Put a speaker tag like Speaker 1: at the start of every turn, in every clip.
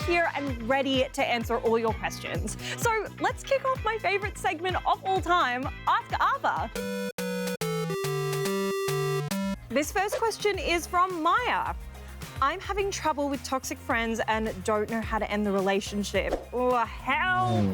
Speaker 1: here and ready to answer all your questions. So let's kick off my favourite segment of all time, Ask Ava. This first question is from Maya. I'm having trouble with toxic friends and don't know how to end the relationship. Oh, hell.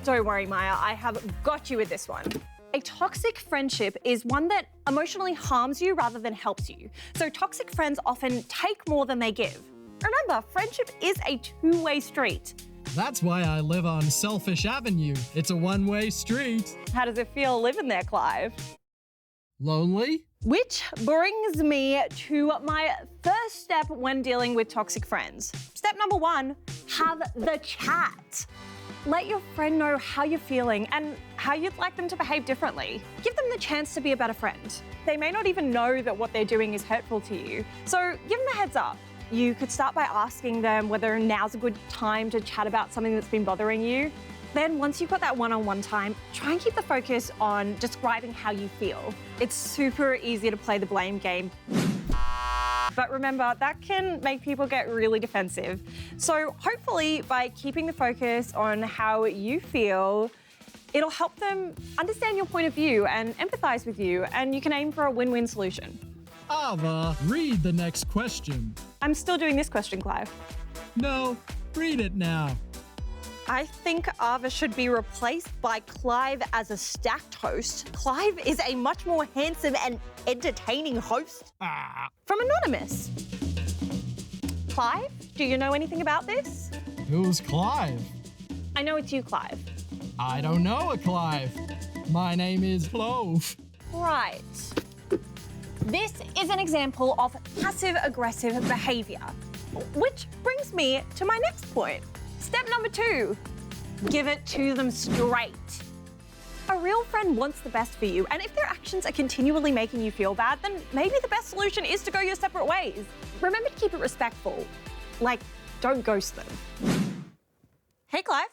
Speaker 1: Don't worry, Maya, I have got you with this one. A toxic friendship is one that emotionally harms you rather than helps you. So toxic friends often take more than they give. Remember, friendship is a two-way street.
Speaker 2: That's why I live on Selfish Avenue. It's a one-way street.
Speaker 1: How does it feel living there, Clive?
Speaker 2: Lonely?
Speaker 1: Which brings me to my first step when dealing with toxic friends. Step number 1, have the chat. Let your friend know how you're feeling and how you'd like them to behave differently. Give them the chance to be a better friend. They may not even know that what they're doing is hurtful to you, so give them a heads up. You could start by asking them whether now's a good time to chat about something that's been bothering you. Then once you've got that one-on-one time, try and keep the focus on describing how you feel. It's super easy to play the blame game. But remember, that can make people get really defensive. So hopefully by keeping the focus on how you feel, it'll help them understand your point of view and empathize with you, and you can aim for a win-win solution.
Speaker 2: Ava, read the next question.
Speaker 1: I'm still doing this question, Clive.
Speaker 2: No, read it now.
Speaker 1: I think Ava should be replaced by Clive as a stacked host. Clive is a much more handsome and entertaining host. From Anonymous. Clive, do you know anything about this?
Speaker 2: Who's Clive?
Speaker 1: I know it's you, Clive.
Speaker 2: I don't know a Clive. My name is Clove.
Speaker 1: Right. This is an example of passive-aggressive behaviour, which brings me to my next point. Step number 2, give it to them straight. A real friend wants the best for you, and if their actions are continually making you feel bad, then maybe the best solution is to go your separate ways. Remember to keep it respectful. Like, don't ghost them. Hey, Clive.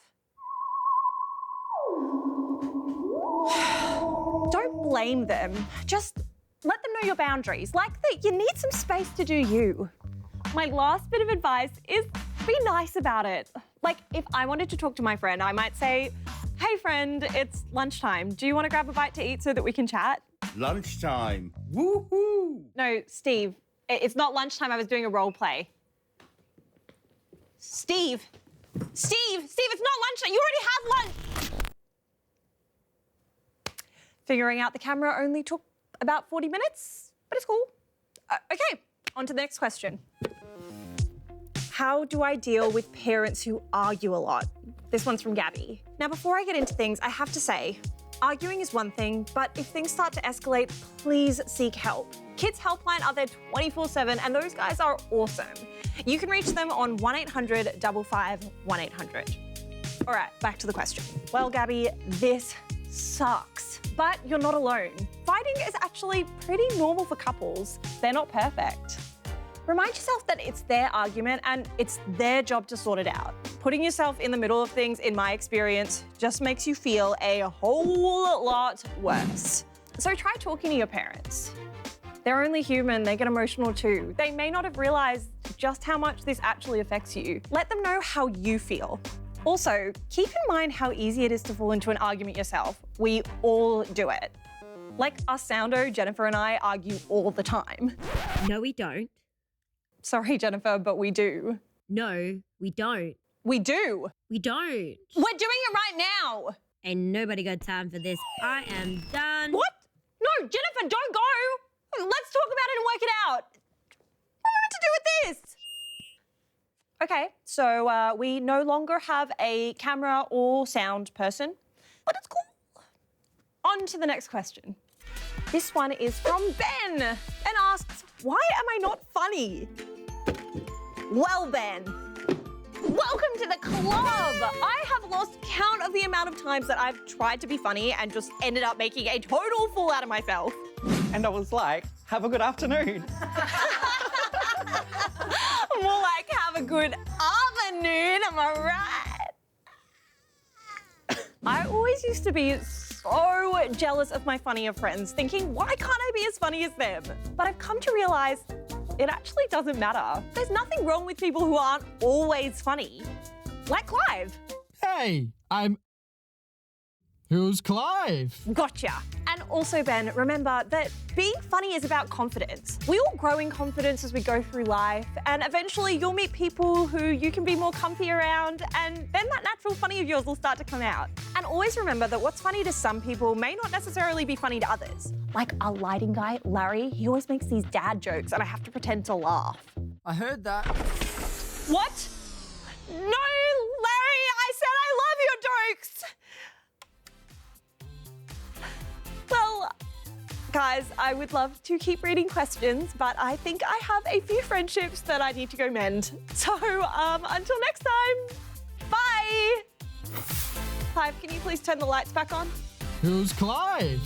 Speaker 1: Don't blame them. Just let them know your boundaries. Like that you need some space to do you. My last bit of advice is be nice about it. Like, if I wanted to talk to my friend, I might say, hey friend, it's lunchtime. Do you want to grab a bite to eat so that we can chat?
Speaker 3: Lunchtime. Woohoo!
Speaker 1: No, Steve, it's not lunchtime. I was doing a role play. Steve, it's not lunchtime. You already had lunch. Figuring out the camera only took about 40 minutes, but it's cool. Okay, on to the next question. How do I deal with parents who argue a lot? This one's from Gabby. Now, before I get into things, I have to say, arguing is one thing, but if things start to escalate, please seek help. Kids Helpline are there 24/7, and those guys are awesome. You can reach them on 1-800-55-1800. All right, back to the question. Well, Gabby, this sucks, but you're not alone. Fighting is actually pretty normal for couples. They're not perfect. Remind yourself that it's their argument and it's their job to sort it out. Putting yourself in the middle of things, in my experience, just makes you feel a whole lot worse. So try talking to your parents. They're only human, they get emotional too. They may not have realized just how much this actually affects you. Let them know how you feel. Also, keep in mind how easy it is to fall into an argument yourself. We all do it. Like us soundo, Jennifer and I argue all the time.
Speaker 4: No, we don't.
Speaker 1: Sorry, Jennifer, but we do.
Speaker 4: No, we don't.
Speaker 1: We do.
Speaker 4: We don't.
Speaker 1: We're doing it right now.
Speaker 4: Ain't nobody got time for this. I am done.
Speaker 1: What? No, Jennifer, don't go. Let's talk about it and work it out. What am I meant to do with this? Okay, so we no longer have a camera or sound person, but it's cool. On to the next question. This one is from Ben and asks, why am I not funny? Well, Ben, welcome to the club. I have lost count of the amount of times that I've tried to be funny and just ended up making a total fool out of myself.
Speaker 5: And I was like, have a good afternoon.
Speaker 1: More like, have a good afternoon, am I right? I always used to be so jealous of my funnier friends, thinking, why can't I be as funny as them? But I've come to realize it actually doesn't matter. There's nothing wrong with people who aren't always funny. Like Clive.
Speaker 2: Hey, Who's Clive?
Speaker 1: Gotcha. And also, Ben, remember that being funny is about confidence. We all grow in confidence as we go through life, and eventually you'll meet people who you can be more comfy around, and then that natural funny of yours will start to come out. And always remember that what's funny to some people may not necessarily be funny to others. Like our lighting guy, Larry, he always makes these dad jokes, and I have to pretend to laugh.
Speaker 6: I heard that.
Speaker 1: What? No, Larry, I said I love your jokes. Well, guys, I would love to keep reading questions, but I think I have a few friendships that I need to go mend. So, until next time, bye. Clive, can you please turn the lights back on?
Speaker 2: Who's Clive?